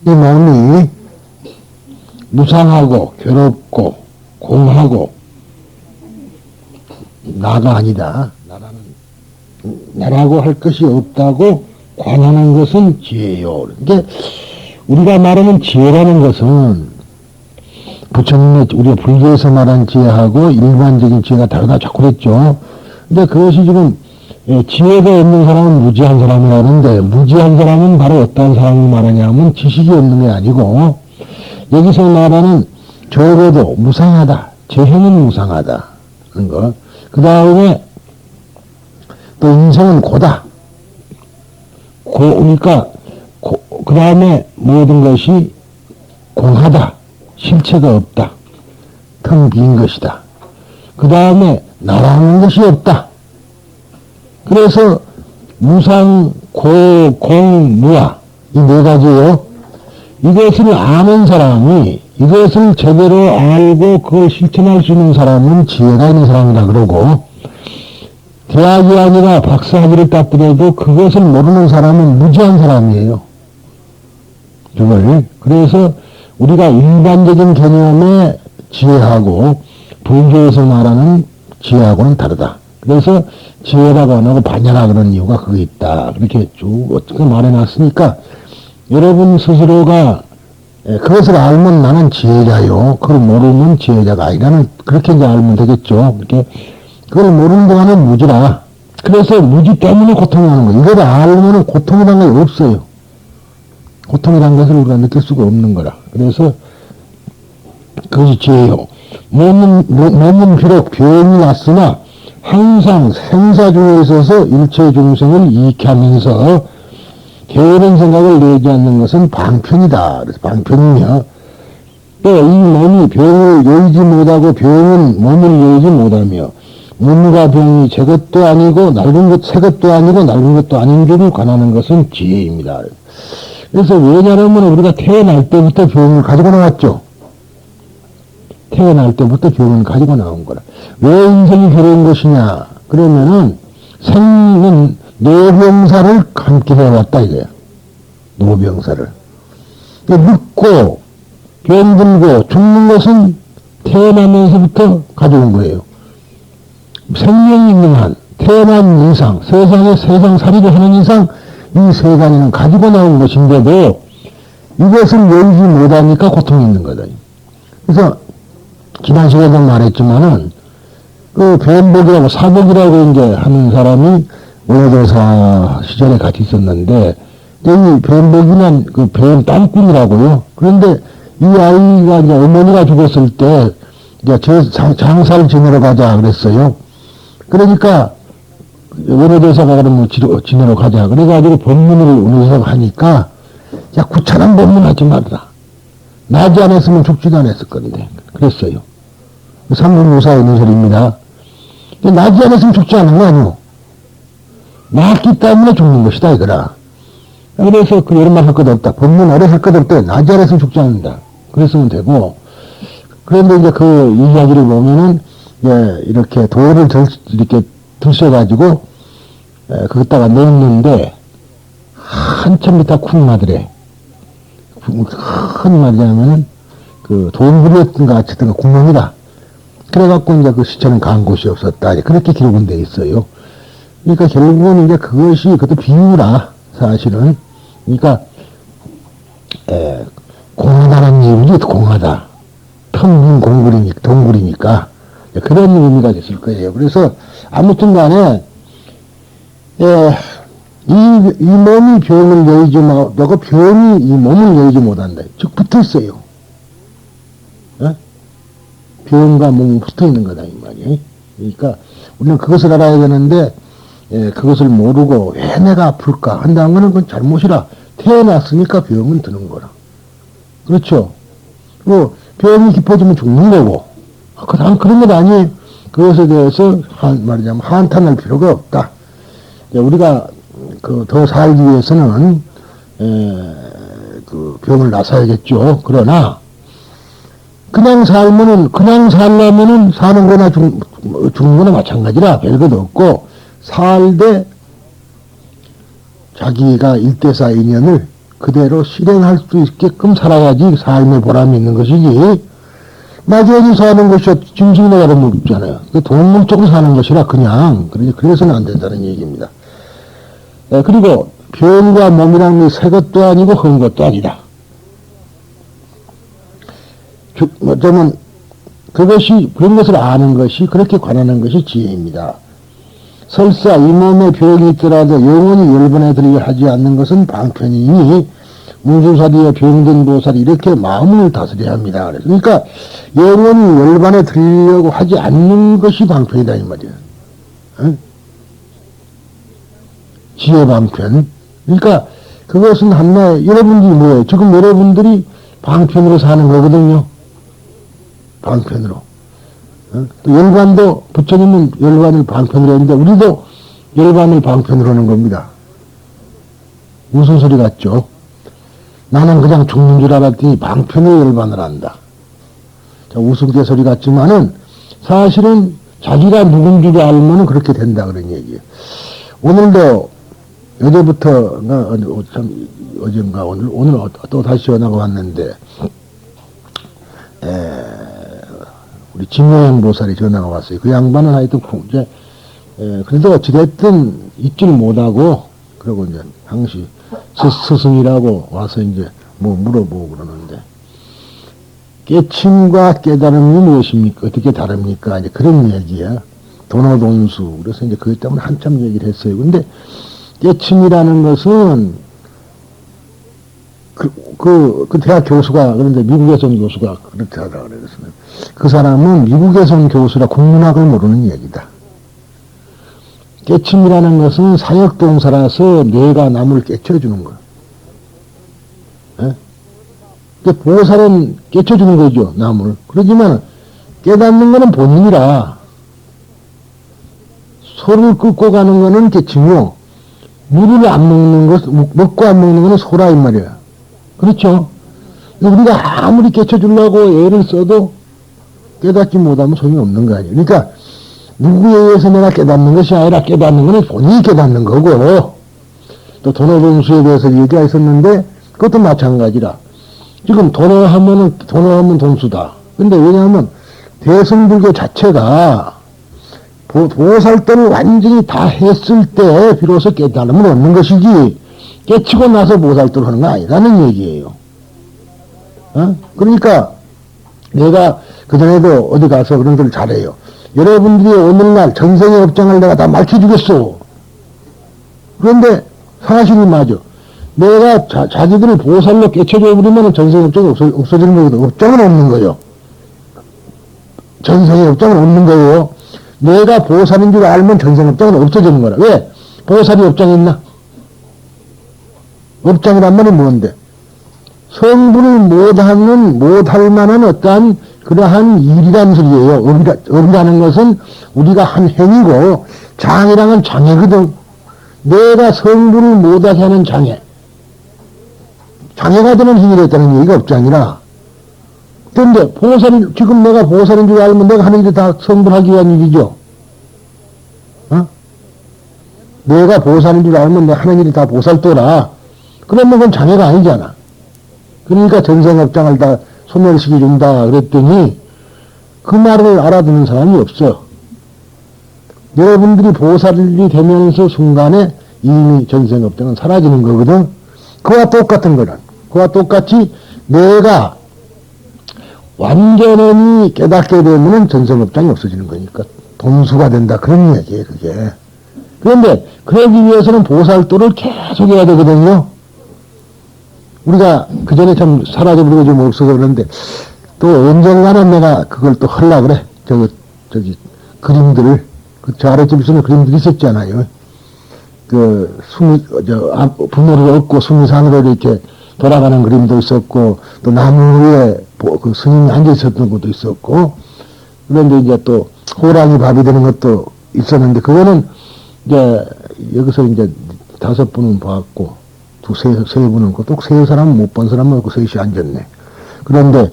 이 몸이 무상하고 괴롭고 공하고 나가 아니다. 나라고 할 것이 없다고 관하는 것은 지혜요. 그러니까 우리가 말하는 지혜라는 것은 부처님의 우리가 불교에서 말한 지혜하고 일반적인 지혜가 다르다 자꾸 그랬죠. 근데 그것이 지금 지혜가 없는 사람은 무지한 사람이라는데 무지한 사람은 바로 어떤 사람을 말하냐면 지식이 없는 게 아니고 여기서 말하는 적어도 무상하다. 재행은 무상하다. 하는 거. 그 다음에 또 인생은 고다. 그러니까 그 다음에 모든 것이 공하다. 실체가 없다. 텅 빈 것이다. 그 다음에 나라는 것이 없다. 그래서 무상, 고, 공, 무아 이 네 가지요. 이것을 아는 사람이 이것을 제대로 알고 그걸 실천할 수 있는 사람은 지혜가 있는 사람이라 그러고 대학이 아니라 박사학위를 땄더라도 그것을 모르는 사람은 무지한 사람이에요. 그래서 우리가 일반적인 개념의 지혜하고 불교에서 말하는 지혜하고는 다르다. 그래서 지혜라고 안 하고 반야라 그런 이유가 그게 있다. 그렇게 쭉 어떻게 말해놨으니까 여러분 스스로가 그것을 알면 나는 지혜자요. 그걸 모르면 지혜자가 아니라는 그렇게 이제 알면 되겠죠. 이렇게 그걸 모르는 동안은 무지라. 그래서 무지 때문에 고통이 하는 거예요. 이걸 알면 고통이라는 게 없어요. 고통이라는 것을 우리가 느낄 수가 없는 거라. 그래서 그것이 지혜요. 몸은 비록 병이 났으나 항상 생사 중에 있어서 일체 중생을 이익해 하면서 게으른 생각을 내지 않는 것은 방편이다. 그래서 방편이며 또 이 몸이 병을 여의지 못하고 병은 몸을 여의지 못하며 몸과 병이 제 것도 아니고 낡은 것, 새 것도 아니고 낡은 것도 아닌 줄을 관하는 것은 지혜입니다. 그래서 왜냐하면 우리가 태어날 때부터 병을 가지고 나왔죠. 태어날 때부터 병을 가지고 나온 거라. 왜 인생이 괴로운 것이냐? 그러면은 생은 노병사를 함께 해왔다 이거야. 노병사를. 늙고 병들고 죽는 것은 태어나면서부터 가져온 거예요. 생명이 있는 한, 태어난 이상, 세상에 세상살이를 하는 이상 이 세상에는 가지고 나온 것인데도 이것을 열지 못하니까 고통이 있는 거다. 그래서 지난 시간에도 말했지만은 그 변복이라고 사복이라고 이제 하는 사람이 원효도사 시절에 같이 있었는데 이 변복이는 그 변 땀꾼이라고요. 그런데 이 아이가 이제 어머니가 죽었을 때 이제 장사를 지내러 가자 그랬어요. 그러니까 원효도사가 그러면 지내러 가자. 그래가지고 법문을 원효도사가 하니까 야 구차한 법문 하지 말라. 나지 않았으면 죽지도 않았을 건데 그랬어요. 삼문무사 있는 소리입니다. 나지 않았으면 죽지 않은 거 아니오. 낳기 때문에 죽는 것이다 이거라. 그래서 그 여러 말 할 것 없다. 법문 오래 할 것 없다. 나지 않았으면 죽지 않는다. 그랬으면 되고. 그런데 이제 그 이야기를 보면은 이렇게 돌을 이렇게 들셔가지고 거기다가 넣었는데 한참 있다 쿵 나더래. 흔히 말하자면은 그 돌부리였던가 어쨌든 구멍이다. 그래갖고 이제 그 시체는 간 곳이 없었다. 그렇게 기록은 돼 있어요. 그러니까 결국은 이제 그것이 그것도 비유라 사실은. 그러니까 공하다는 이유지 공하다. 텅 빈 동굴이니까 그런 의미가 됐을 거예요. 그래서 아무튼 간에 이 몸이 병을 여의지 못하고 병이 이 몸을 여의지 못한다. 즉 붙어 있어요. 병과 몸이 붙어 있는 거다 이 말이에요. 그러니까 우리는 그것을 알아야 되는데 그것을 모르고 왜 내가 아플까 한다는 거는 그건 잘못이라. 태어났으니까 병은 드는 거라. 그렇죠. 병이 깊어지면 죽는 거고 그런 건 아니에요. 그것에 대해서 말하자면 한탄할 필요가 없다. 우리가 더 살기 위해서는 그 병을 나서야겠죠. 그러나 그냥 살려면은 사는 거나 죽는 거나 마찬가지라 별것 없고, 살되 자기가 일대사 인연을 그대로 실행할 수 있게끔 살아야지 삶의 보람이 있는 것이지, 막연히 사는 것이 짐승이나 다름없잖아요. 동물적으로 사는 것이라 그래서는 안 된다는 얘기입니다. 그리고 병과 몸이라는 게 새 것도 아니고 헌 것도 아니다. 어쩌면 그런 것을 아는 것이, 그렇게 관하는 것이 지혜입니다. 설사 이 몸에 병이 있더라도 영원히 열반에 들이려 하지 않는 것은 방편이니, 운수사리에 병든 보살이 이렇게 마음을 다스려야 합니다. 그러니까 영원히 열반에 들이려고 하지 않는 것이 방편이다 이 말이에요. 응? 지혜 방편. 그러니까 그것은 한마디 여러분들이 뭐예요? 지금 여러분들이 방편으로 사는 거거든요. 방편으로. 또 열반도 부처님은 열반을 방편으로 했는데 우리도 열반을 방편으로 하는 겁니다. 무슨 소리 같죠? 나는 그냥 죽는 줄 알았더니 방편으로 열반을 한다. 우스갯소리 같지만은 사실은 자기가 누군 줄 알면 그렇게 된다 그런 얘기예요. 오늘도 어제부터 어젠가 오늘 또 다시 전화가 왔는데 우리 진여행 보살이 전화가 왔어요. 그 양반은 하여튼 이제 그래도 어찌됐든 잊지를 못하고, 그러고 이제 당시 스승이라고 와서 이제 뭐 물어보고 그러는데, 깨침과 깨달음이 무엇입니까? 어떻게 다릅니까? 이제 그런 얘기야. 도노동수. 그래서 이제 그것 때문에 한참 얘기를 했어요. 근데 깨침이라는 것은 그 대학 교수가, 그런데 미국에서 온 교수가 그렇게 하다 그랬어요. 그 사람은 미국에서 온 교수라 국문학을 모르는 얘기다. 깨침이라는 것은 사역동사라서 뇌가 남을 깨쳐주는 거야. 보살은 깨쳐주는 거죠, 남을. 그러지만 깨닫는 거는 본인이라, 소를 끄고 가는 거는 깨침이요. 물을 안 먹는 것, 먹고 안 먹는 거는 소라 이 말이야. 그렇죠? 우리가 아무리 깨쳐주려고 애를 써도 깨닫지 못하면 소용이 없는 거 아니에요. 그러니까 누구에 의해서 내가 깨닫는 것이 아니라 깨닫는 것은 본인이 깨닫는 거고, 또 도노동수에 대해서 얘기가 있었는데 그것도 마찬가지라. 지금 도노하면 동수다. 근데 왜냐하면 대승불교 자체가 보살 때를 완전히 다 했을 때 비로소 깨달음을 얻는 것이지, 깨치고 나서 보살도를 하는 거 아니라는 얘기예요. 그러니까 내가 그전에도 어디 가서 그런 소리를 잘해요. 여러분들이 오늘날 전생의 업장을 내가 다 밝혀주겠어. 그런데 사실이 맞아. 내가 자기들을 보살로 깨쳐줘버리면 전생의 업장이 없어지는 거거든. 업장은 없는 거예요. 전생의 업장은 없는 거예요. 내가 보살인 줄 알면 전생의 업장은 없어지는 거라. 왜? 보살이 업장이 있나? 업장이란 말이 뭔데? 성불을 못할 만한 어떠한 그러한 일이란 소리예요. 업이라는 것은 우리가 한 행위고, 장이랑은 장애거든. 내가 성불을 못하게 하는 장애. 장애가 되는 행위를 했다는 얘기가 업장이라. 그런데 지금 내가 보살인 줄 알면 내가 하는 일이 다 성불하기 위한 일이죠. 내가 보살인 줄 알면 내가 하는 일이 다 보살도라. 그러면 그건 장애가 아니잖아. 그러니까 전생업장을 다 소멸시켜준다 그랬더니 그 말을 알아듣는 사람이 없어. 여러분들이 보살이 되면서 순간에 이미 전생업장은 사라지는 거거든. 그와 똑같은 거란. 그와 똑같이 내가 완전히 깨닫게 되면 전생업장이 없어지는 거니까 동수가 된다. 그런 얘기예요, 그게. 그런데 그러기 위해서는 보살도를 계속 해야 되거든요. 우리가 그 전에 참 사라져버리고 좀 없어서 그러는데 또 언젠가는 내가 그걸 또 하려고 그래. 저기 그림들을, 저 아랫집에서는 그림들이 있었잖아요. 부모를 얻고 수미산으로 이렇게 돌아가는 그림도 있었고, 또 나무 위에 그 스님이 앉아 있었던 것도 있었고, 그런데 이제 또 호랑이 밥이 되는 것도 있었는데, 그거는 이제 여기서 이제 5분은 봤고, 세 분은, 또 세 사람은 못 본 사람은 없고 셋이 앉았네. 그런데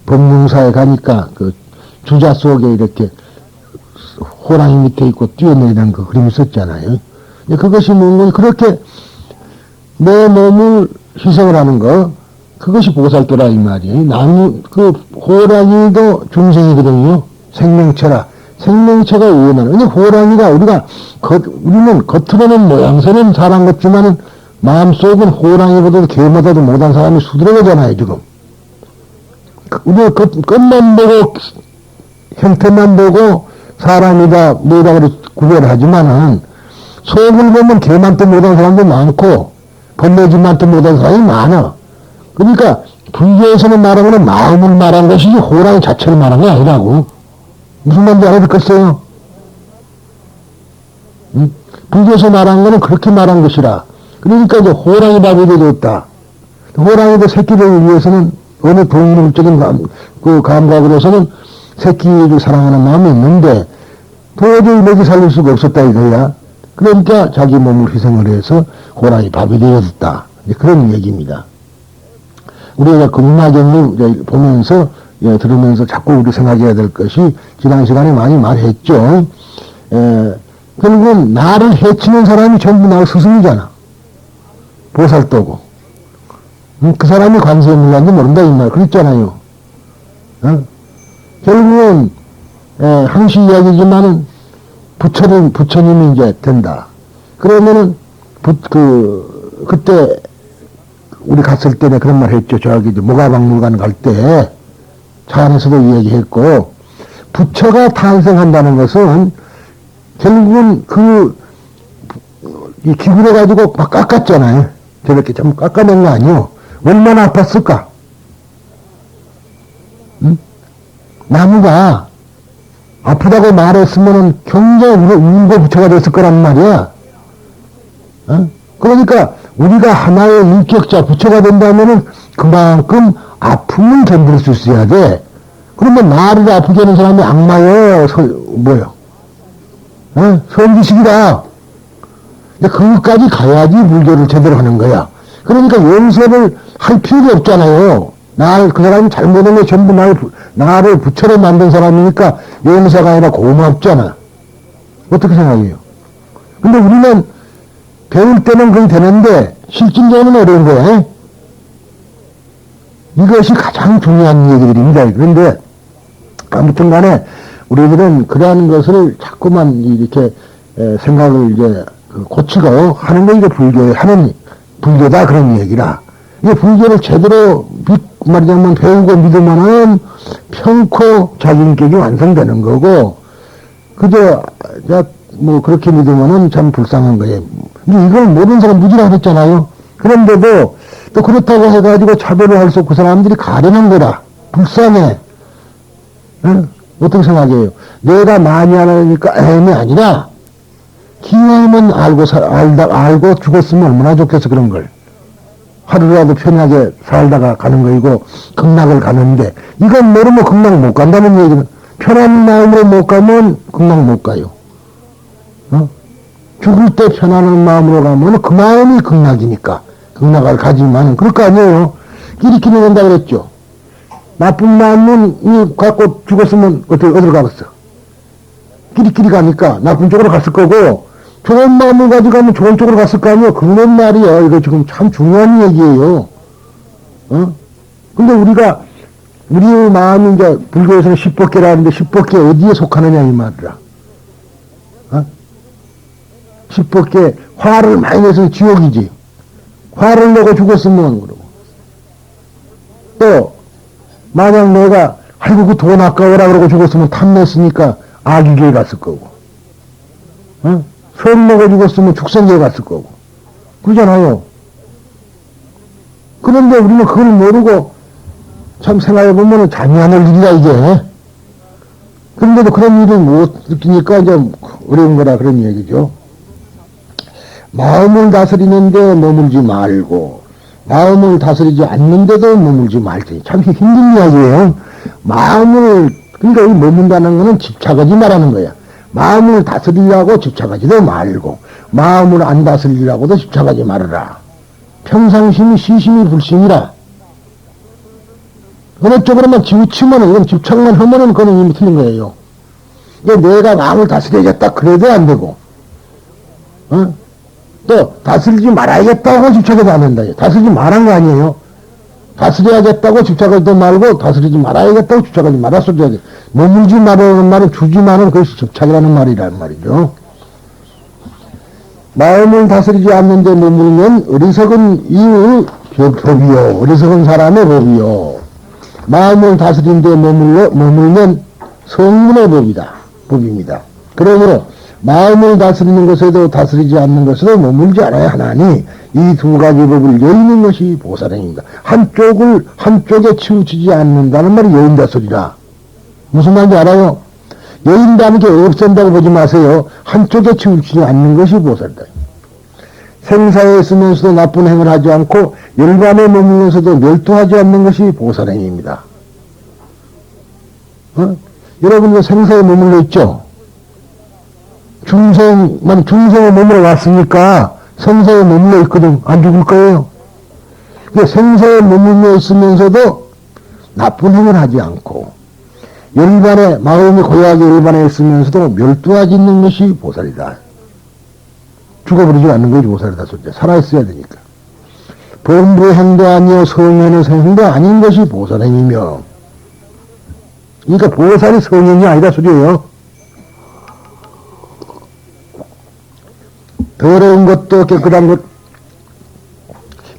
법륜사에 가니까 그 주자 속에 이렇게 호랑이 밑에 있고 뛰어내리는 그 그림이 있었잖아요. 그것이 뭔가 그렇게 내 몸을 희생을 하는 거, 그것이 보살도라 이 말이에요. 호랑이도 중생이거든요. 생명체라. 생명체가 우연한. 왜냐 호랑이가 우리는 겉으로는 모양새는 사람 같지만은 마음속은 호랑이보다도 개보다도 못한 사람이 수두룩하잖아요, 지금. 우리가 겉만 보고, 형태만 보고, 사람이다, 뭐다, 그래, 구별하지만은, 속을 보면 개만도 못한 사람도 많고, 벌레지만도 못한 사람이 많아. 그러니까, 불교에서는 말하면 마음을 말한 것이지, 호랑이 자체를 말한 게 아니라고. 무슨 말인지 알아듣겠어요? 응? 불교에서 말한 거는 그렇게 말한 것이라. 그러니까 이제 호랑이 밥이 되었다. 호랑이도 새끼를 위해서는 어느 동물적인 감각으로서는 새끼를 사랑하는 마음이 있는데 도저히 먹이 살릴 수가 없었다 이거야. 그러니까 자기 몸을 희생을 해서 호랑이 밥이 되었다. 그런 얘기입니다. 우리가 금마경을 보면서 들으면서 자꾸 우리 생각해야 될 것이 지난 시간에 많이 말했죠. 결국은 나를 해치는 사람이 전부 나의 스승이잖아. 보살도고. 그 사람이 관세에 물란지 모른다 이 말 그랬잖아요. 결국은 항시 이야기지만은 부처님이 이제 된다. 그러면은 그때 우리 갔을 때 내가 그런 말 했죠. 저기 모가박물관 갈 때 차 안에서도 이야기했고, 부처가 탄생한다는 것은 결국은 이 기구를 가지고 막 깎았잖아요. 저렇게 좀 깎아낸 거 아니요. 얼마나 아팠을까? 응? 나무가 아프다고 말했으면은 굉장히 울고 부처가 됐을 거란 말이야. 그러니까 우리가 하나의 인격자 부처가 된다면은 그만큼 아픔을 견딜 수 있어야 돼. 그러면 나를 아프게 하는 사람이 악마요, 뭐요? 성지식이다. 그것까지 가야지 불교를 제대로 하는 거야. 그러니까 용서를 할 필요가 없잖아요. 그 사람이 잘못한 게 전부 나를 부처로 만든 사람이니까 용서가 아니라 고맙잖아. 어떻게 생각해요? 근데 우리는 배울 때는 그게 되는데 실질적으로는 어려운 거야. 이것이 가장 중요한 얘기들입니다. 그런데 아무튼 간에 우리들은 그러한 것을 자꾸만 이렇게 생각을 이제 고치고 하는 게 이제 불교다 그런 얘기라. 이게 불교를 제대로 말하자면 배우고 믿으면은 평코 자기인격이 완성되는 거고, 그저 뭐 그렇게 믿으면은 참 불쌍한 거예요. 이걸 모르는 사람 무지라고 했잖아요. 그런데도 또 그렇다고 해가지고 차별을 할 수 없고 그 사람들이 가려는 거다. 불쌍해. 어떻게 생각해요? 내가 많이 하니까 애이 아니라 기왕이면 알고 죽었으면 얼마나 좋겠어 그런 걸. 하루라도 편하게 살다가 가는 거이고 극락을 가는데 이건 모르면 극락 못 간다는 얘기는, 편한 마음으로 못 가면 극락 못 가요. 죽을 때 편안한 마음으로 가면 그 마음이 극락이니까 극락을 가지만 그럴 거 아니에요. 끼리끼리 된다 그랬죠. 나쁜 마음은 갖고 죽었으면 어디로 가겠어? 끼리끼리 가니까 나쁜 쪽으로 갔을 거고, 좋은 마음을 가지고 가면 좋은 쪽으로 갔을 거 아니에요. 그런 말이야. 이거 지금 참 중요한 얘기예요. 근데 우리의 마음이 이제 불교에서는 십법계라는데 십법계 어디에 속하느냐 이 말이라. 십법계 화를 많이 내서 지옥이지. 화를 내고 죽었으면 그러고. 또 만약 내가 아이고 그 돈 아까워라 그러고 죽었으면 탐냈으니까 악이길 갔을 거고, 선 먹어 죽었으면 축생계 갔을 거고, 그러잖아요. 그런데 우리는 그걸 모르고 참 생각해보면 잔인할 일이다 이게. 그런데도 그런 일을 못 느끼니까 이제 어려운 거라 그런 얘기죠. 마음을 다스리는데 머물지 말고 마음을 다스리지 않는데도 머물지 말 테니. 참 힘든 이야기예요. 마음을, 그러니까 이 머문다는 거는 집착하지 말라는 거야. 마음을 다스리려고 집착하지도 말고, 마음을 안 다스리려고도 집착하지 말아라. 평상심이 시심이 불심이라. 어느 쪽으로만 치우치면은, 이건 집착만 하면은 그건 이미 틀린 거예요. 이게 내가 마음을 다스려야겠다, 그래도 안 되고, 또, 다스리지 말아야겠다고 집착해도 안 된다. 다스리지 말한 거 아니에요. 다스려야겠다고 집착하지도 말고, 다스리지 말아야겠다고 집착하지 말았어도 해야 돼. 머물지 말라는 말은 주지 말은 그것이 집착이라는 말이란 말이죠. 마음을 다스리지 않는데 머물면 어리석은 이의 법이요. 어리석은 사람의 법이요. 마음을 다스리는데 머물면 성문의 법입니다. 그러므로 마음을 다스리는 것에도 다스리지 않는 것에도 머물지 않아야 하나니 이 두 가지 법을 여의는 것이 보살행입니다. 한쪽에 치우치지 않는다는 말이 여인다 소리라. 무슨 말인지 알아요? 여인다는 게 없앤다고 보지 마세요. 한쪽에 치우치지 않는 것이 보살이다. 생사에 있으면서도 나쁜 행을 하지 않고 열반에 머물면서도 멸도하지 않는 것이 보살행입니다. 여러분도 생사에 머물러 있죠? 중생에 머물러 왔으니까 생사에 머물러 있거든. 안 죽을 거예요. 생사에 머물러 있으면서도 나쁜 행을 하지 않고 열반에, 마음이 고요하게 열반에 있으면서도 멸도하지 않는 것이 보살이다. 죽어버리지 않는 것이 보살이다. 소리야. 살아있어야 되니까. 범부의 행도 아니요 성현의 행도 아닌 것이 보살행이며, 그러니까 보살이 성현이 아니다 소리예요. 더러운 것도 깨끗한 것,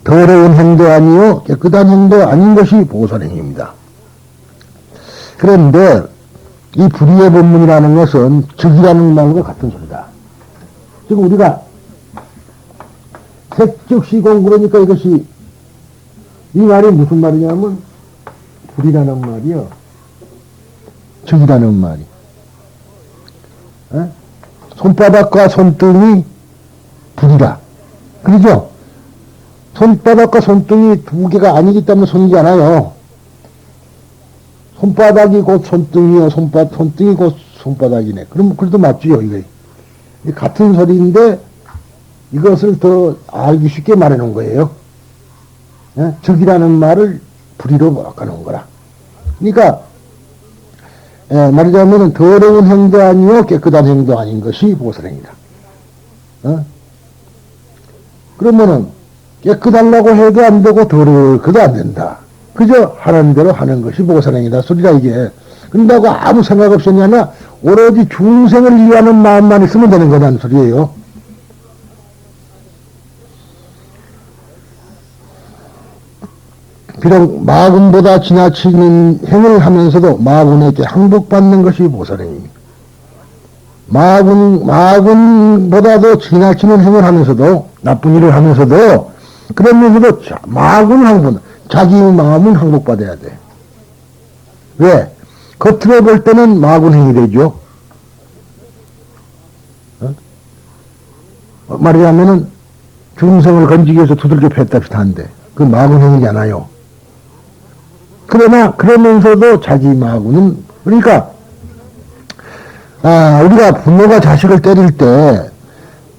더러운 행도 아니요 깨끗한 행도 아닌 것이 보살행입니다. 그런데 이 불의의 법문이라는 것은 즉이라는 말과 같은 소리다. 지금 우리가 색즉시공 그러니까 이것이 이 말이 무슨 말이냐면 불이라는 말이요. 즉이라는 말이. 손바닥과 손등이 불이다. 그러죠? 손바닥과 손등이 두 개가 아니기 때문에 손이잖아요. 손바닥이 곧 손등이요. 손등이 곧 손바닥이네. 그럼 그래도 맞죠, 이거. 같은 소리인데 이것을 더 알기 쉽게 말해 놓은 거예요. 적이라는 말을 불의로 바꿔놓은 거라. 그러니까 말하자면 더러운 행도 아니요 깨끗한 행도 아닌 것이 보살행이다. 그러면은 깨끗하려고 해도 안 되고 더러워도 안 된다. 그저 하는 대로 하는 것이 보살행이다 소리라 이게. 그런다고 아무 생각 없이 하냐 오로지 중생을 위하는 마음만 있으면 되는 거라는 소리예요. 비록 마군보다 지나치는 행을 하면서도 마군에게 항복받는 것이 보살행입니다. 마군보다도 지나치는 행을 하면서도 나쁜 일을 하면서도 그러면서도 마군 항복, 자기 마음은 항복받아야 돼. 왜? 겉으로 볼 때는 마군 행이 되죠. 말하자면은 중생을 건지기 위해서 두들겨 팼다 비슷한데 그 마군 행이잖아요. 그러나 그러면서도 자기 마군은 그러니까 우리가 부모가 자식을 때릴 때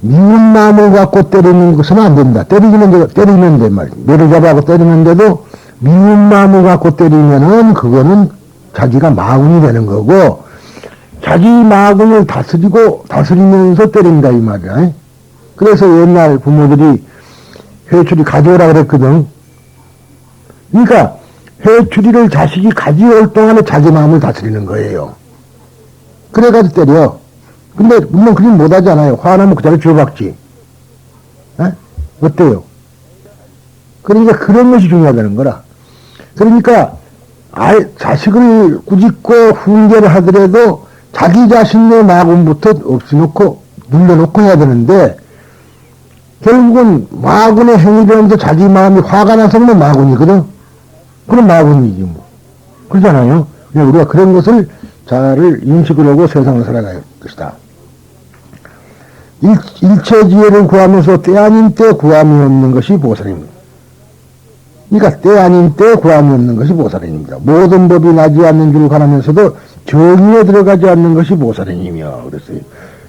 미운 마음을 갖고 때리는 것은 안 된다. 때리면 돼 말이야. 매를 잡아갖고 때리는데도 미운 마음을 갖고 때리면은 그거는 자기가 마군이 되는 거고 자기 마군을 다스리면서 때린다 이 말이야. 그래서 옛날 부모들이 회초리 가져오라 그랬거든. 그러니까 회초리를 자식이 가져올 동안에 자기 마음을 다스리는 거예요. 그래가지고 때려. 근데 물론 그림 못하잖아요. 화나면 그 자리 줘박지. 어때요? 그러니까 그런 것이 중요하다는 거라. 그러니까 자식을 꾸짖고 훈계를 하더라도 자기 자신의 마군부터 없애놓고 눌러놓고 해야 되는데 결국은 마군의 행위라는데 자기 마음이 화가 나서 그러면 마군이거든. 그럼 마군이지 뭐. 그러잖아요. 그냥 우리가 그런 것을 잘 인식을 하고 세상을 살아가야 할 것이다. 일체 지혜를 구하면서 때 아닌 때 구함이 없는 것이 보살입니다. 그러니까 때 아닌 때 구함이 없는 것이 보살행입니다. 모든 법이 나지 않는 줄을 가라면서도 정의에 들어가지 않는 것이 보살행이며 그랬어요.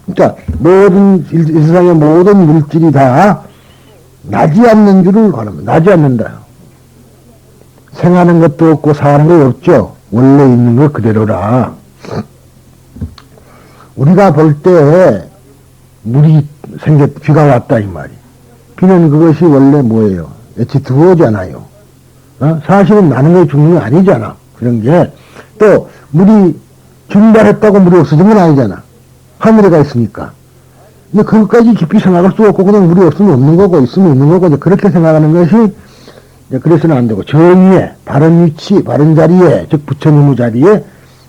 그러니까 모든 세상의 모든 물질이 다 나지 않는 줄을 가라면 나지 않는다. 생하는 것도 없고 사하는 것도 없죠. 원래 있는 것 그대로라. 우리가 볼 때 물이 비가 왔다 이 말이. 비는 그것이 원래 뭐예요? H2O잖아요. 사실은 나는 게 죽는 게 아니잖아. 그런 게. 또 물이 증발했다고 물이 없어진 건 아니잖아. 하늘에 가 있으니까. 근데 그것까지 깊이 생각할 수 없고 그냥 물이 없으면 없는 거고 있으면 있는 거고 이제 그렇게 생각하는 것이 이제 그래서는 안 되고 정의에 바른 위치 바른 자리에 즉 부처님의 자리에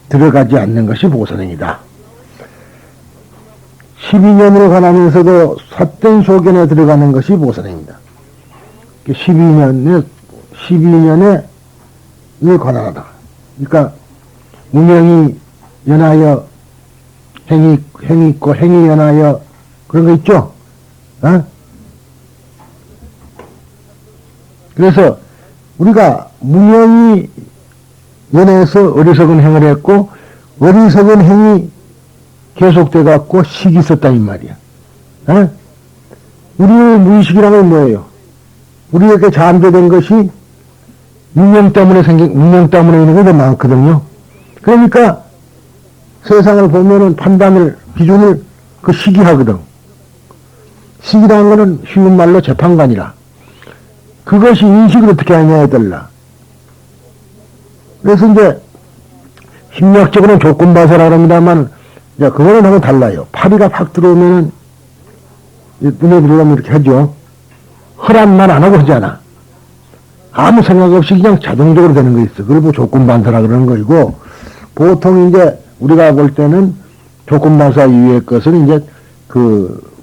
들어가지 않는 것이 보살행이다. 12년으로 가나면서도 삿된 소견에 들어가는 것이 보살행입니다. 12년에 관한하다. 그러니까 무명이 연하여 행이 있고 행이 연하여 그런 거 있죠? 그래서 우리가 무명이 연해서 어리석은 행을 했고 어리석은 행이 계속돼 갖고 식이 있었다 이 말이야. 우리의 무의식이라는 건 뭐예요? 우리에게 잠재된 것이 무명 때문에 있는 게 더 많거든요. 그러니까 세상을 보면은 판단을, 기준을 그 시기하거든. 시기라는 거는 쉬운 말로 재판관이라. 그것이 인식을 어떻게 하냐에 달라. 그래서 이제 심리학적으로는 조건바사라고 합니다만, 이제 그거는 하고 달라요. 파리가 확 들어오면은 눈에 들어가면 이렇게 하죠. 허락 말 안 하고 하잖아. 아무 생각 없이 그냥 자동적으로 되는 거 있어. 그걸 뭐 조건반사라 그러는 거이고, 보통 이제 우리가 볼 때는 조건반사 이외의 것은 이제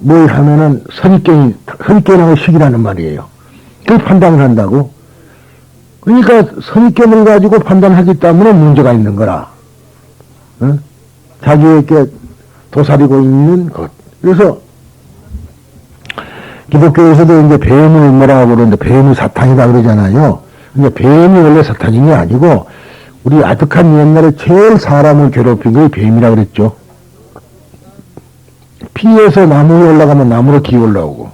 뭘 하면은 선입견하고 식이라는 말이에요. 그걸 판단을 한다고. 그러니까 선입견을 가지고 판단하기 때문에 문제가 있는 거라. 자기에게 도사리고 있는 것. 그래서 기독교에서도 이제 뱀을 뭐라고 그러는데 뱀이 사탄이다 그러잖아요. 근데 뱀이 원래 사탄인 게 아니고 우리 아득한 옛날에 제일 사람을 괴롭힌 게 뱀이라 그랬죠. 피에서 나무 위에 올라가면 나무로 기어 올라오고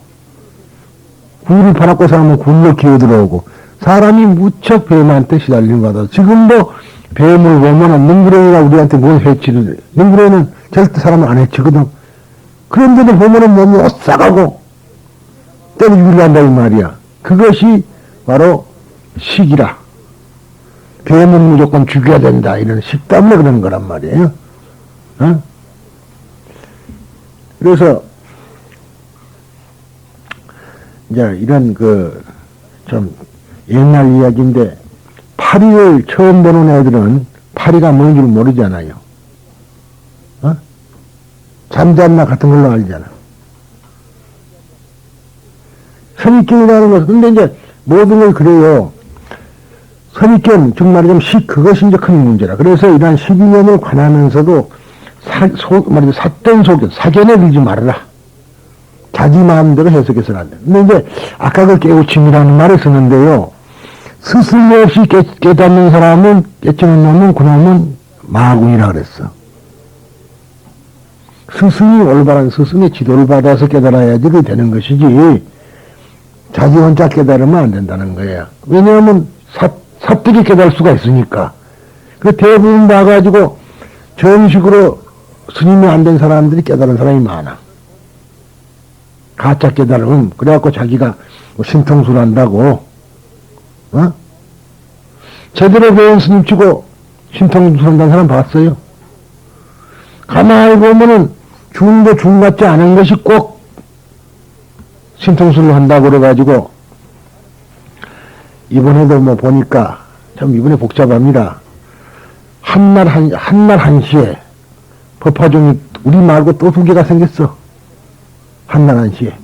굴을 파놓고 살면 굴로 기어 들어오고 사람이 무척 뱀한테 시달리는 거다. 지금도 뱀을 보면 능구렁이가 우리한테 뭘 해치를 능구렁이는 절대 사람을 안 해치거든. 그런데도 보면은 몸이 오싹하고 때려 죽이려 한다 이 말이야. 그것이 바로 식이라. 뱀은 무조건 죽여야 된다 이런 식 때문에 그러는 거란 말이에요. 그래서 이제 이런 좀 옛날 이야기인데 파리를 처음 보는 애들은 파리가 뭔 줄 모르잖아요. 잠잤나 같은 걸로 알잖아. 선입견이라는 것은 근데 이제 모든 걸 그래요. 선입견 즉 말하자면 그것이 이제 큰 문제라. 그래서 이러한 12년을 관하면서도 말하자면 삿된 소견 사견에 들지 말아라. 자기 마음대로 해석해서는 안 돼. 근데 이제 아까 그 깨우침이라는 말을 쓰는데요. 스승 없이 깨닫는 사람은 깨치는 놈은 그놈은 마군이라 그랬어. 스승이 올바른 스승의 지도를 받아서 깨달아야지 그게 되는 것이지 자기 혼자 깨달으면 안 된다는 거야. 왜냐하면 사뜨리 깨달을 수가 있으니까. 그 대부분 봐가지고 정식으로 스님이 안 된 사람들이 깨달은 사람이 많아. 가짜 깨달으면 그래갖고 자기가 뭐 신통술 한다고 제대로 배운 스님 치고 신통술 한다는 사람 봤어요? 가만히 보면은 중도 중 같지 않은 것이 꼭 신통술을 한다고 그래가지고 이번에도 뭐 보니까 참 이번에 복잡합니다. 한날 한시에 법화종이 우리 말고 또 두 개가 생겼어. 한날 한시에.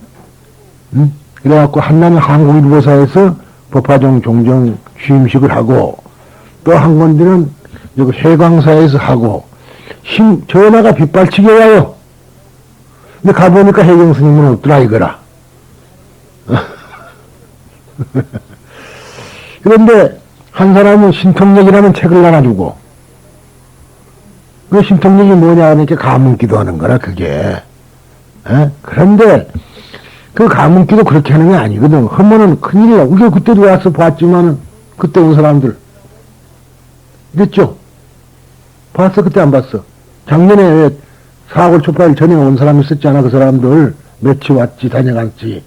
그래갖고 한날은 한국일보사에서 법화종 종종 취임식을 하고 또 한 군데는 여기 해광사에서 하고 전화가 빗발치게 와요. 근데 가보니까 해경 스님은 없더라 이거라. 그런데 한 사람은 신통력이라는 책을 나눠주고, 그 신통력이 뭐냐 하니까 가문기도 하는 거라, 그게. 에? 그런데 그 가문기도 그렇게 하는 게 아니거든. 하면은 큰일 나. 우리가 그때도 와서 봤지만은, 그때 온 사람들. 그랬죠? 봤어? 그때 안 봤어? 작년에 4월 초파일 전에 온 사람이 있었잖아. 그 사람들. 며칠 왔지, 다녀갔지.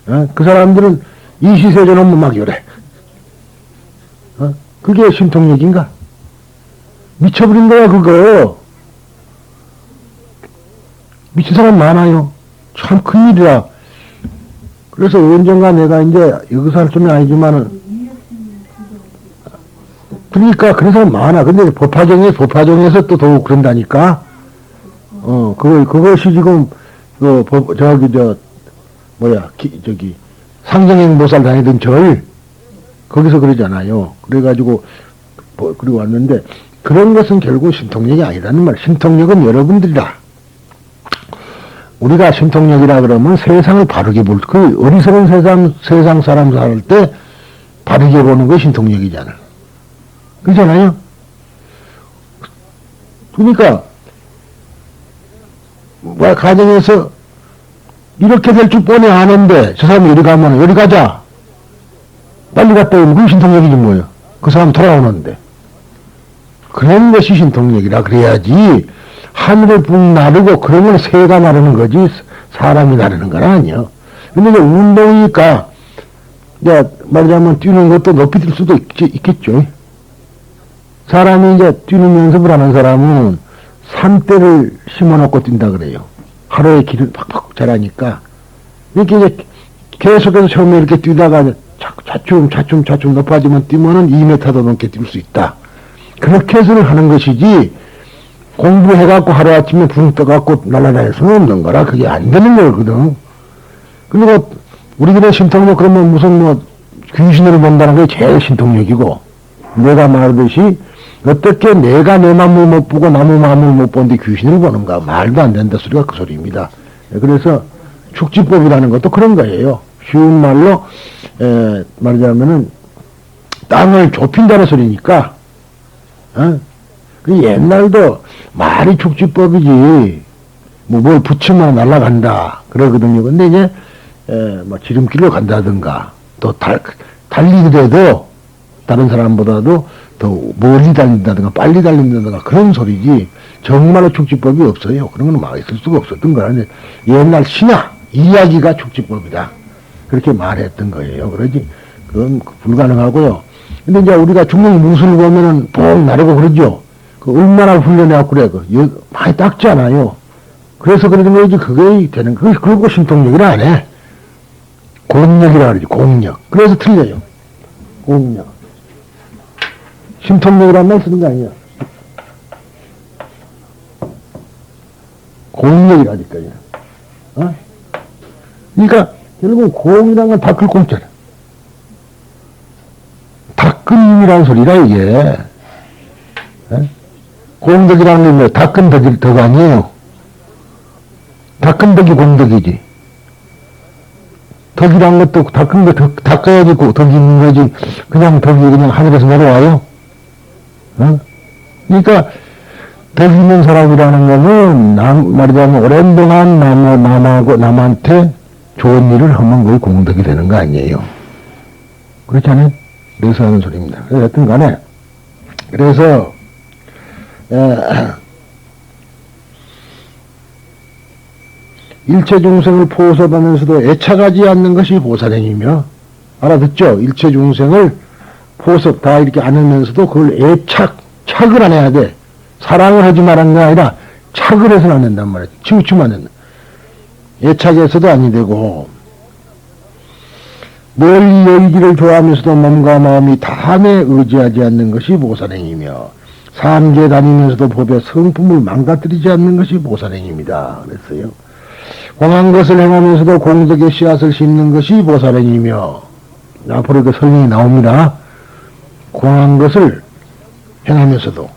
어? 그 사람들은 이 시세전 오면 막 이래. 어? 그게 신통력인가? 미쳐버린 거야, 그거. 미친 사람 많아요. 참 큰일이라. 그래서 언젠가 내가 이제 여기서 할 수는 아니지만은, 그러니까 그런 사람 많아. 근데 법화정에서 또 더욱 그런다니까. 그것이 지금, 상정행보살 다니던 절, 거기서 그러잖아요. 그래가지고, 그리고 왔는데, 그런 것은 결국 신통력이 아니라는 말. 신통력은 여러분들이다. 우리가 신통력이라 그러면 세상을 바르게 그 어리석은 세상 사람 살 때 바르게 보는 게 신통력이잖아. 그렇잖아요? 그러니까, 가정에서 이렇게 될 줄 뻔히 아는데, 저 사람이 여기 가면, 여기 가자. 빨리 갔다 오면 그게 신통력이지 뭐예요. 그 사람 돌아오는데. 그런 것이 신통력이라 그래야지, 하늘에 붕 나르고 그런 건 새가 나르는 거지, 사람이 나르는 건 아니야. 근데 이제 운동이니까, 말하자면 뛰는 것도 높이 뛸 수도 있겠죠. 사람이 이제 뛰는 연습을 하는 사람은 산대를 심어놓고 뛴다 그래요. 하루에 길을 팍팍 자라니까. 이렇게 이제 계속해서 처음에 이렇게 뛰다가 차츰 높아지면 뛰면은 2m도 넘게 뛸 수 있다. 그렇게 해서는 하는 것이지, 공부해갖고 하루아침에 붕 떠갖고 날아다닐 수는 없는 거라. 그게 안 되는 거거든. 그리고 우리들의 신통력 그러면 무슨 귀신을 본다는 게 제일 신통력이고, 내가 말하듯이 어떻게 내가 내 마음을 못 보고 남의 마음을 못 보는데 귀신을 보는가? 말도 안 된다 소리가 그 소리입니다. 그래서 축지법이라는 것도 그런 거예요. 쉬운 말로 말하자면은 땅을 좁힌다는 소리니까. 그 옛날도 말이 축지법이지 뭘 붙이면 날아간다 그러거든요. 근데 이제 지름길로 간다든가 또 달리더라도 다른 사람보다도 더 멀리 달린다든가 빨리 달린다든가 그런 소리지 정말로 축지법이 없어요. 그런 건 막 있을 수가 없었던 거라는데 옛날 신화 이야기가 축지법이다 그렇게 말했던 거예요. 그러지 그건 불가능하고요. 근데 이제 우리가 중국 무술을 보면은 뽕 나르고 그러죠. 그 얼마나 훈련해갖고 그래. 많이 닦잖아요. 그래서 그러는 거지, 그게 되는, 그리고 신통력이라 안 해. 공력이라 그러지, 공력. 그래서 틀려요. 공력. 신통력이란 말 쓰는 거 아니야. 공력이라니까요. 그러니까, 결국 공이란 건 닦을 공짜라. 닦음이라는 소리라, 이게. 공덕이라는 게 뭐, 닦은 덕 아니에요. 닦은 덕이 공덕이지. 덕이란 것도 닦은 거 닦아야지 덕이 있는 거지. 그냥 덕이 그냥 하늘에서 내려와요. 그러니까, 덕 있는 사람이라는 거는, 말하자면, 오랜 동안 남한테 좋은 일을 하면 그게 공덕이 되는 거 아니에요. 그렇지 않아요? 그래서 하는 소리입니다. 그래서 여튼 간에, 그래서, 일체 중생을 포섭하면서도 애착하지 않는 것이 보살행이며, 알아듣죠? 일체 중생을 포섭 다 이렇게 안으면서도 그걸 착을 안 해야 돼. 사랑을 하지 말한 게 아니라 착을 해서는 안 된단 말이야. 치우치면 안 된다. 애착해서도 아니 되고, 멀리 열기를 좋아하면서도 몸과 마음이 다함에 의지하지 않는 것이 보살행이며, 삼계 다니면서도 법의 성품을 망가뜨리지 않는 것이 보살행입니다. 그랬어요. 공한 것을 행하면서도 공덕의 씨앗을 심는 것이 보살행이며, 앞으로 그 설명이 나옵니다. 공한 것을 행하면서도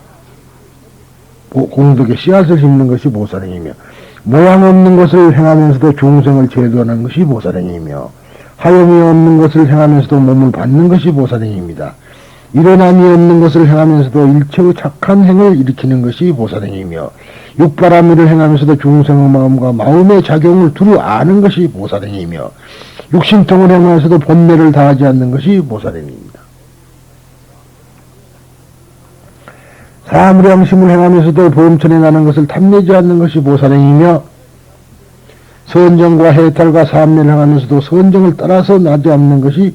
공덕의 씨앗을 심는 것이 보살행이며, 모양 없는 것을 행하면서도 중생을 제도하는 것이 보살행이며, 하염이 없는 것을 행하면서도 몸을 받는 것이 보살행입니다. 일어남이 없는 것을 행하면서도 일체의 착한 행을 일으키는 것이 보살행이며 육바라밀을 행하면서도 중생의 마음과 마음의 작용을 두루 아는 것이 보살행이며 육신통을 행하면서도 본래를 다하지 않는 것이 보살행입니다. 사무량심을 행하면서도 범천에 나는 것을 탐내지 않는 것이 보살행이며 선정과 해탈과 사암례를 행하면서도 선정을 따라서 나지 않는 것이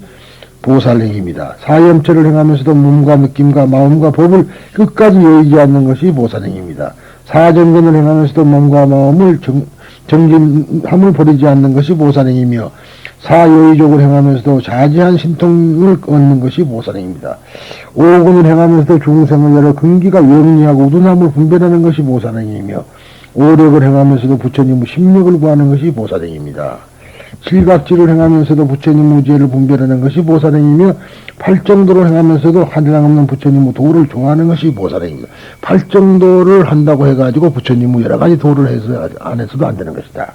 보살행입니다. 사염체를 행하면서도 몸과 느낌과 마음과 법을 끝까지 여의지 않는 것이 보살행입니다. 사정근을 행하면서도 몸과 마음을 정진함을 버리지 않는 것이 보살행이며 사여의족을 행하면서도 자지한 신통을 얻는 것이 보살행입니다. 오군을 행하면서도 중생을 여러 근기가 영리하고 우둔함을 분별하는 것이 보살행이며 오력을 행하면서도 부처님의 심력을 구하는 것이 보살행입니다. 칠각지를 행하면서도 부처님의 지혜를 분별하는 것이 보살행이며 팔정도를 행하면서도 한량 없는 부처님의 도를 좋아하는 것이 보살행입니다. 팔정도를 한다고 해가지고 부처님의 여러 가지 도를 해서 안 해서도 안 되는 것이다.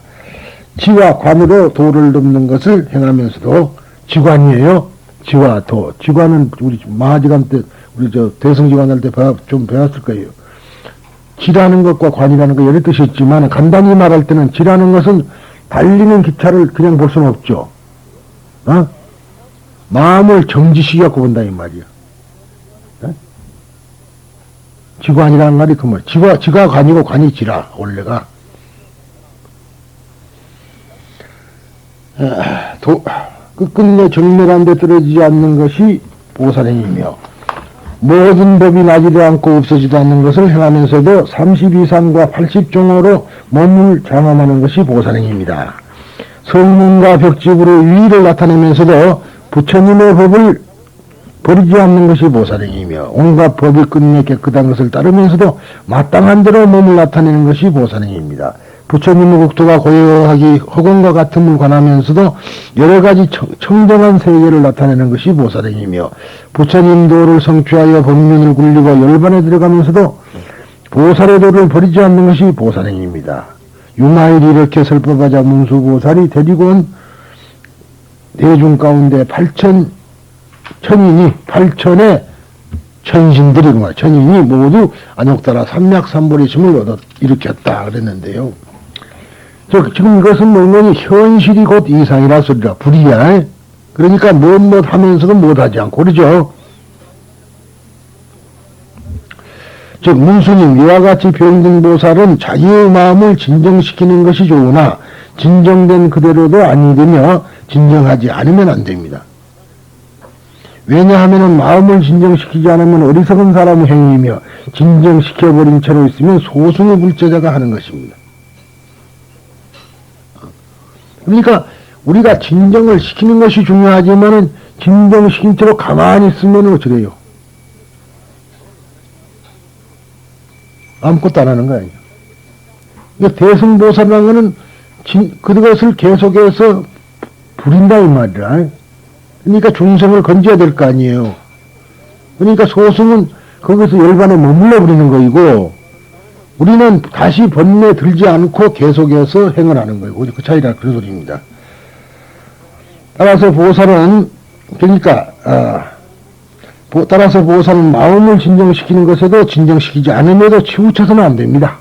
지와 관으로 도를 넘는 것을 행하면서도 지관이에요. 지와 도. 지관은 우리 마하지관 때, 우리 대승지관 할 때 좀 배웠을 거예요. 지라는 것과 관이라는 거 여러 뜻이 있지만 간단히 말할 때는 지라는 것은 달리는 기차를 그냥 볼 수는 없죠. 마음을 정지시켜갖고 본다 이 말이야. 지관이라는 말이 그 말. 지가 관이고 관이 지라 원래가. 끝끝내 정멸한 데 떨어지지 않는 것이 보살행이며 모든 법이 나지도 않고 없어지도 않는 것을 행하면서도 32산과 80종으로 몸을 장엄하는 것이 보살행입니다. 성문과 벽집으로 위를 나타내면서도 부처님의 법을 버리지 않는 것이 보살행이며 온갖 법이 끝내 깨끗한 것을 따르면서도 마땅한 대로 몸을 나타내는 것이 보살행입니다. 부처님의 국토가 고요하기 허공과 같음을 관하면서도 여러가지 청정한 세계를 나타내는 것이 보살행이며 부처님 도를 성취하여 법륜을 굴리고 열반에 들어가면서도 보살의 도를 버리지 않는 것이 보살행입니다. 유마일이 이렇게 설법하자 문수보살이 데리고 온 대중 가운데 8천의 천신들이 천인이 모두 안욕따라 삼맥삼보리심을 얻어 일으켰다 그랬는데요. 지금 이것은 뭐냐면 현실이 곧 이상이라 소리라. 불이야. 그러니까 무엇 하면서도 못하지 않고 그러죠. 즉 문수님 이와 같이 병등보살은 자기의 마음을 진정시키는 것이 좋으나 진정된 그대로도 아니되며 진정하지 않으면 안 됩니다. 왜냐하면 마음을 진정시키지 않으면 어리석은 사람의 행위이며 진정시켜버린 채로 있으면 소승의 불제자가 하는 것입니다. 그러니까 우리가 진정을 시키는 것이 중요하지만은 진정시킨 채로 가만히 있으면 어쩌래요? 아무것도 안 하는 거 아니에요. 그러니까 대승보살이라는 거는 그것을 계속해서 부린다 이 말이야. 그러니까 중생을 건져야 될 거 아니에요. 그러니까 소승은 거기서 열반에 머물러 버리는 거이고 우리는 다시 번뇌 들지 않고 계속해서 행을 하는 거예요. 그 차이라 그런 소리입니다. 따라서 보살은 따라서 보살은 마음을 진정시키는 것에도 진정시키지 않음에도 치우쳐서는 안 됩니다.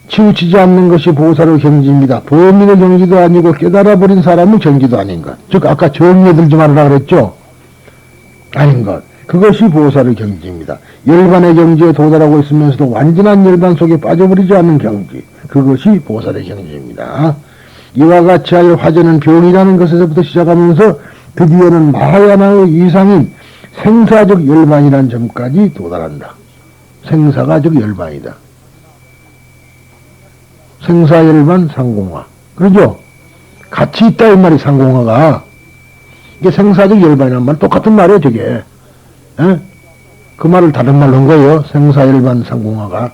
치우치지 않는 것이 보살의 경지입니다. 범인의 경지도 아니고 깨달아버린 사람의 경지도 아닌 것. 즉 아까 정리에 들지 말으라 그랬죠. 아닌 것. 그것이 보살의 경지입니다. 열반의 경지에 도달하고 있으면서도 완전한 열반 속에 빠져버리지 않는 경지. 그것이 보살의 경지입니다. 이와 같이 하여 화제는 병이라는 것에서부터 시작하면서 드디어는 마하야나의 이상인 생사적 열반이라는 점까지 도달한다. 생사가 즉 열반이다. 생사열반 상공화. 그러죠? 같이 있다 이 말이 상공화가. 이게 생사적 열반이란 말 똑같은 말이에요 저게. 에? 그 말을 다른 말로 한 거예요. 생사열반 상공화가.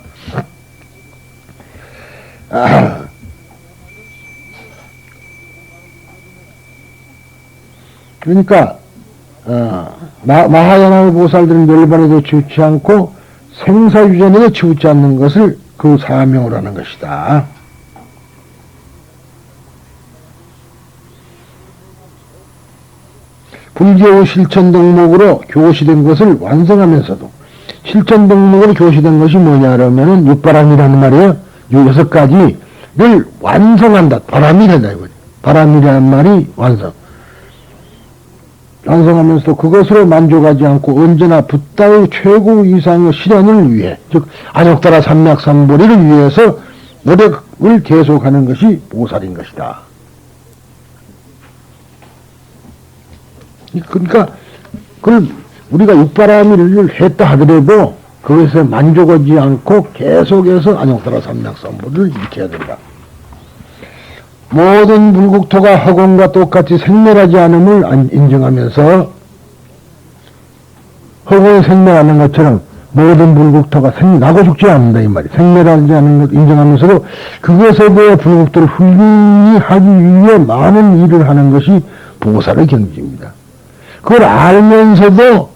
그러니까 마하야나 보살들은 열반에도 치우치 않고 생사유전에도 치우치 않는 것을 그 사명을 하는 것이다. 불교 실천 덕목으로 교시된 것을 완성하면서도 실천 덕목으로 교시된 것이 뭐냐 그러면은 육바람이라는 말이에요. 요 6가지를 완성한다. 바람이란다 이거지. 바람이라는 말이 완성하면서 그것으로 만족하지 않고 언제나 붓다의 최고 이상의 실현을 위해, 즉 안욕따라 삼맥삼보리를 위해서 노력을 계속하는 것이 보살인 것이다. 그러니까 그걸 우리가 육바라밀을 했다 하더라도 그것에 만족하지 않고 계속해서 안욕따라 삼맥삼보리를 일으켜야 된다. 모든 불국토가 허공과 똑같이 생멸하지 않음을 인정하면서 허공이 생멸하는 것처럼 모든 불국토가 나고 죽지 않는다 이 말이. 생멸하지 않는 것 인정하면서도 그것에 대해 불국토를 훌륭히 하기 위해 많은 일을 하는 것이 보살의 경지입니다. 그걸 알면서도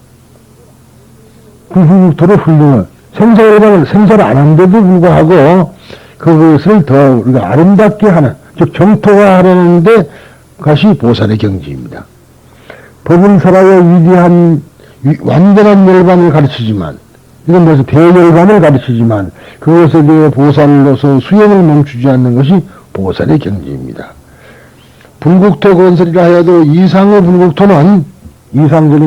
불국토를 훌륭해 생사를 안 한데도 불구하고 그것을 더 우리가 아름답게 하는, 즉 정토화하려는데 그것이 보살의 경지입니다. 법은 설하여 위대한 완전한 열반을 가르치지만, 이건 무슨 대열반을 가르치지만 그것에 대해 보살로서 수행을 멈추지 않는 것이 보살의 경지입니다. 불국토 건설이라 하여도 이상적인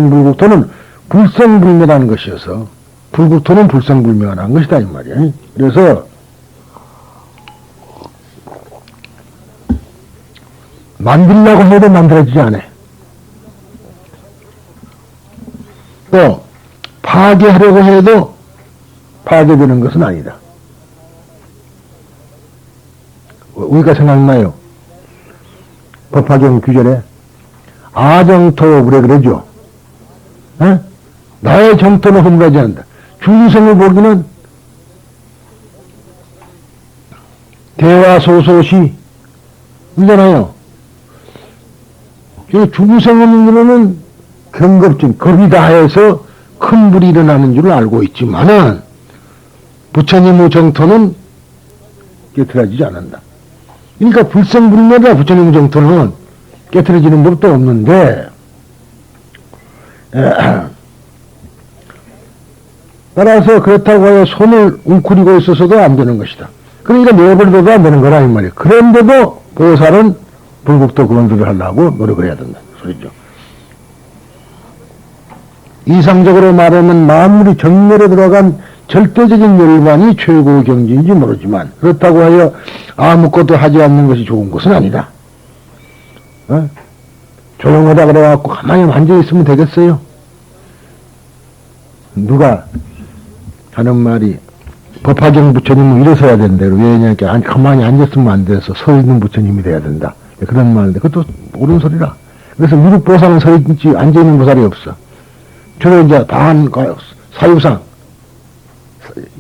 불국토는 불성불멸한 것이어서 불국토는 불성불멸한 것이다 이 말이야. 그래서 만들려고 해도 만들어지지 않아. 또 파괴하려고 해도 파괴되는 것은 아니다. 우리가 생각나요? 법화경 규절에 아정토 그러죠. 에? 나의 정토는 흠가지 않는다. 중생을 보기는 대화소소시 이잖아요. 중생은 경겁증, 겁이 다해서 큰 불이 일어나는 줄 알고 있지만은 부처님의 정토는 깨트려지지 않는다. 그러니까 불성불멸이야. 부처님의 정토는 깨트려지는 법도 없는데 따라서 그렇다고 해서 손을 웅크리고 있어서도 안 되는 것이다. 그러니까 내버려둬도 안 되는 거라 이 말이에요. 그런데도 보살은 불국토 건설을 하려고 노력을 해야 된다 소리죠. 이상적으로 말하면 만물이 정멸에 들어간 절대적인 열반이 최고의 경지인지 모르지만 그렇다고 하여 아무것도 하지 않는 것이 좋은 것은 아니다. 조용하다 그래갖고 가만히 앉아있으면 되겠어요? 누가 하는 말이 법화경 부처님은 일어서야 된대. 왜냐니까 가만히 앉았으면 안 돼서 서 있는 부처님이 돼야 된다. 그런 말인데 그것도 옳은 소리라. 그래서 미륵보살은 서 있지 앉아있는 보살이 없어. 주로 이제 사유상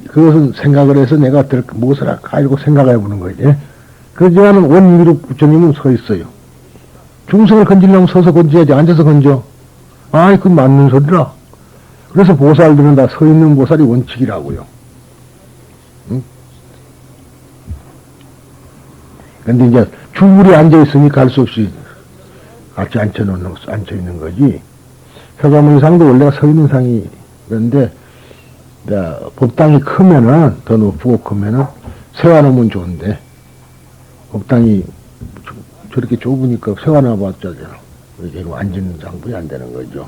그것은 생각을 해서 내가 무엇을 할까 이러고 생각해 보는 거지. 그렇지만 원미륵 부처님은 서 있어요. 중생을 건지려면 서서 건져야지 앉아서 건져. 아이 그 맞는 소리라. 그래서 보살들은 다 서 있는 보살이 원칙이라고요. 응? 근데 이제 줄줄이 앉아있으니까 할 수 없이 같이 앉혀있는 거지. 서가모니상도 원래가 서 있는 상이 그런데, 법당이 크면은, 더 높고 크면은, 세워놓으면 좋은데, 법당이 저렇게 좁으니까 세워놔봤자, 이렇게 앉은 장분이 안 되는 거죠.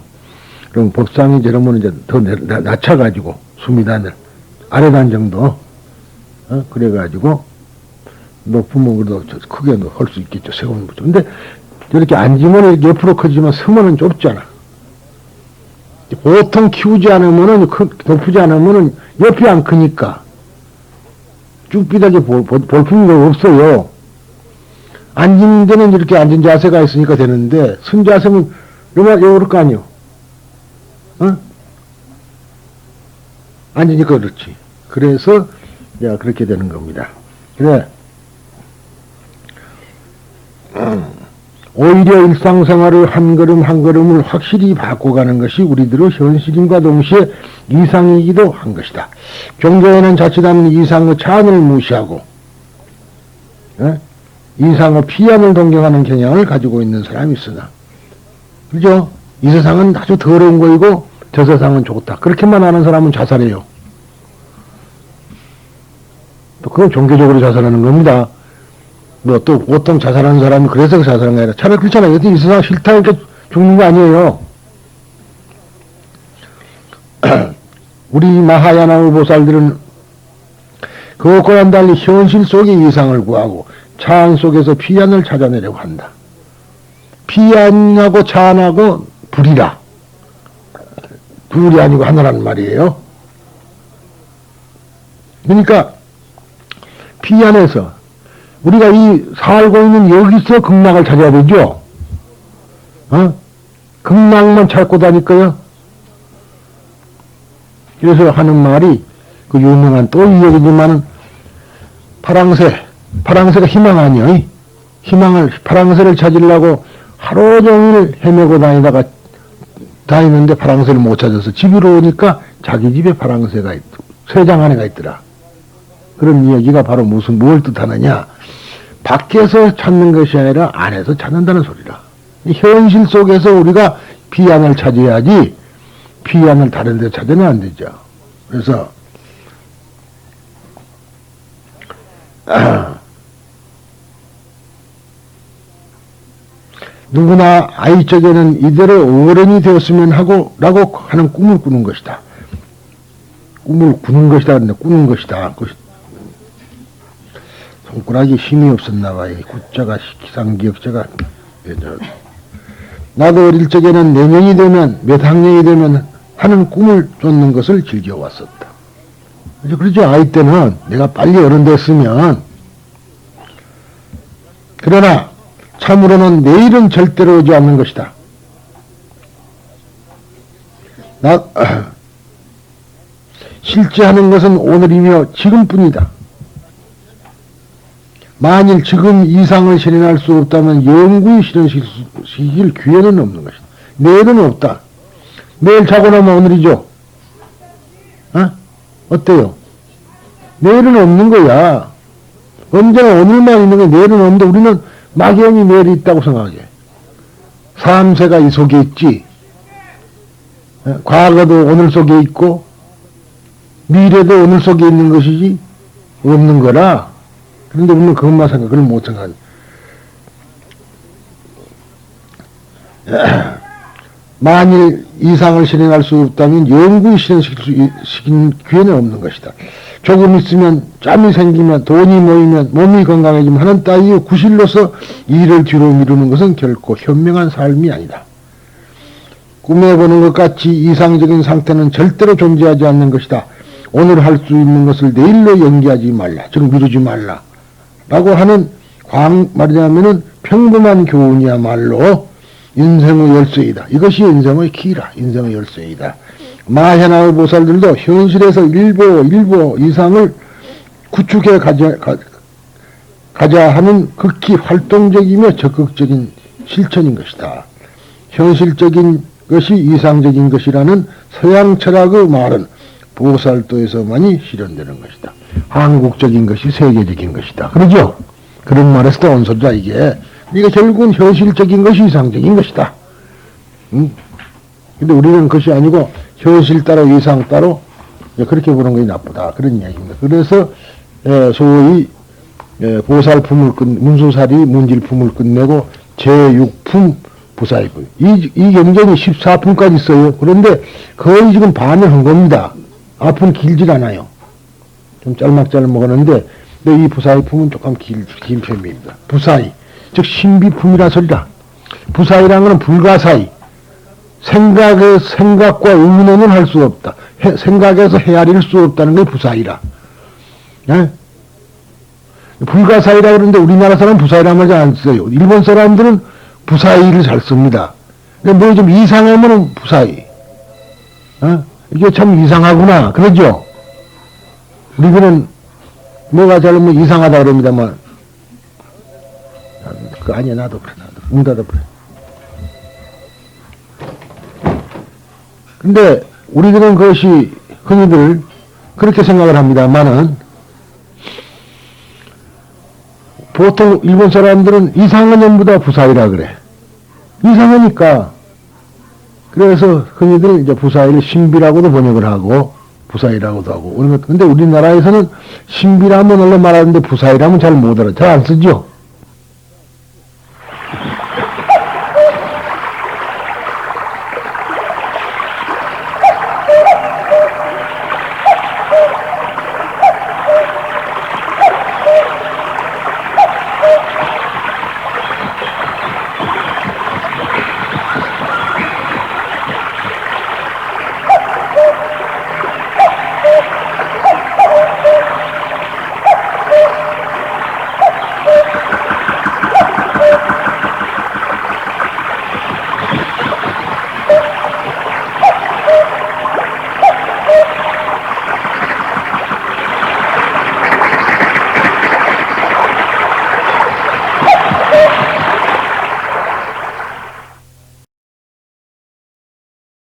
그럼 법상이 저러면 이제 더 낮춰가지고, 수미단을, 아래단 정도, 그래가지고, 높으면 그래도 크게 할 수 있겠죠. 세우는 거죠. 근데 이렇게 앉으면 이렇게 옆으로 커지면 서면은 좁잖아. 보통 키우지 않으면은, 높이지 않으면은 옆이 안 크니까 쭉 삐하게 볼 필요가 없어요. 앉은 데는 이렇게 앉은 자세가 있으니까 되는데, 선 자세는 요럴 거 아니요. 앉으니까 그렇지. 그래서, 그렇게 되는 겁니다. 그래. 오히려 일상생활을 한 걸음 한 걸음을 확실히 바꿔가는 것이 우리들의 현실임과 동시에 이상이기도 한 것이다. 종교에는 자칫하면 이상의 차원을 무시하고 이상의 피함을 동경하는 경향을 가지고 있는 사람이 있으나, 그죠? 이 세상은 아주 더러운 거이고 저 세상은 좋다. 그렇게만 아는 사람은 자살해요. 또 그건 종교적으로 자살하는 겁니다. 뭐 또 보통 자살하는 사람이 그래서 자살한 게 아니라 차라리 그렇잖아요. 이 세상 싫다 이렇게 죽는 거 아니에요. 우리 마하야나 보살들은 그것과는 달리 현실 속의 이상을 구하고 차안 속에서 피안을 찾아내려고 한다. 피안하고 차안하고 불이라. 둘이 아니고 하나란 말이에요. 그러니까 피안에서 우리가 이 살고 있는 여기서 극락을 찾아야 되죠. 극락만 찾고 다니까요. 그래서 하는 말이 그 유명한 또 이 얘기지만은 파랑새가 희망 아니요. 파랑새를 찾으려고 하루 종일 헤매고 다니는데 파랑새를 못 찾아서 집으로 오니까 자기 집에 파랑새가 쇠장 안에가 있더라. 그런 이야기가 바로 뭘 뜻하느냐. 밖에서 찾는 것이 아니라 안에서 찾는다는 소리라. 현실 속에서 우리가 피안을 찾아야지 피안을 다른 데 찾으면 안 되죠. 그래서 누구나 아이 쪽에는 이대로 어른이 되었으면 라고 하는 꿈을 꾸는 것이다. 꿈을 꾸는 것이다. 근데 꾸는 것이다. 손가락이 힘이 없었나 봐요. 구자가 기상기억자가. 나도 어릴 적에는 내년이 되면 몇 학년이 되면 하는 꿈을 쫓는 것을 즐겨왔었다. 그렇죠. 아이 때는 내가 빨리 어른 됐으면. 그러나 참으로는 내일은 절대로 오지 않는 것이다. 실제 하는 것은 오늘이며 지금뿐이다. 만일 지금 이상을 실현할 수 없다면 영구히 실현시킬 기회는 없는 것이다. 내일은 없다. 내일 자고 나면 오늘이죠. 어때요? 내일은 없는 거야. 언제나 오늘만 있는 게 내일은 없는데 우리는 막연히 내일이 있다고 생각해. 삼세가 이 속에 있지. 과거도 오늘 속에 있고 미래도 오늘 속에 있는 것이지 없는 거라. 그런데 우리는 그것만 생각, 그걸 못 생각해. 만일 이상을 실현할 수 없다면 영구히 실현시킬 기회는 없는 것이다. 조금 있으면 짬이 생기면 돈이 모이면 몸이 건강해지면 하는 따위의 구실로서 일을 뒤로 미루는 것은 결코 현명한 삶이 아니다. 꿈에 보는 것 같이 이상적인 상태는 절대로 존재하지 않는 것이다. 오늘 할 수 있는 것을 내일로 연기하지 말라. 즉 미루지 말라. 라고 하는 말하자면은 평범한 교훈이야말로 인생의 열쇠이다. 이것이 인생의 키라. 인생의 열쇠이다. 마하야나 보살들도 현실에서 일보 이상을 구축해 가자 하는 극히 활동적이며 적극적인 실천인 것이다. 현실적인 것이 이상적인 것이라는 서양 철학의 말은 보살도에서만이 실현되는 것이다. 한국적인 것이 세계적인 것이다. 그러죠? 그런 말에서 온 소리다 이게. 이게 결국은 현실적인 것이 이상적인 것이다. 근데 우리는 그것이 아니고 현실 따로 이상 따로 그렇게 보는 것이 나쁘다. 그런 이야기입니다. 그래서 소위 보살품을 문수살이 문질품을 끝내고 제6품 부사이분. 이 경전이 14품까지 있어요. 그런데 거의 지금 반을 한 겁니다. 앞은 길질 않아요. 좀 짤막짤막 먹었는데 이 부사이품은 조금 긴 편입니다. 부사이. 즉 신비품이라 소리다. 부사이라는 것은 불가사의. 생각과 의문에는 할 수 없다. 생각에서 헤아릴 수 없다는 게 부사이라. 예? 불가사이라 그러는데 우리나라 사람은 부사이라는 말 잘 안 써요. 일본 사람들은 부사이를 잘 씁니다. 근데 뭐 좀 이상하면은 부사이. 이게 참 이상하구나. 그러죠? 우리는 뭐가 잘못 이상하다 그럽니다만. 아니야, 나도 그래. 문 닫아버려. 근데 우리들은 그것이 흔히들 그렇게 생각을 합니다만은 보통 일본 사람들은 이상한 전부 다 부사이라 그래. 이상하니까 그래서 흔히들 이제 부사일을 신비라고도 번역을 하고, 부사일이라고도 하고, 근데 우리나라에서는 신비라면 원래 말하는데 부사일하면 잘 못 알아. 잘 안 쓰죠?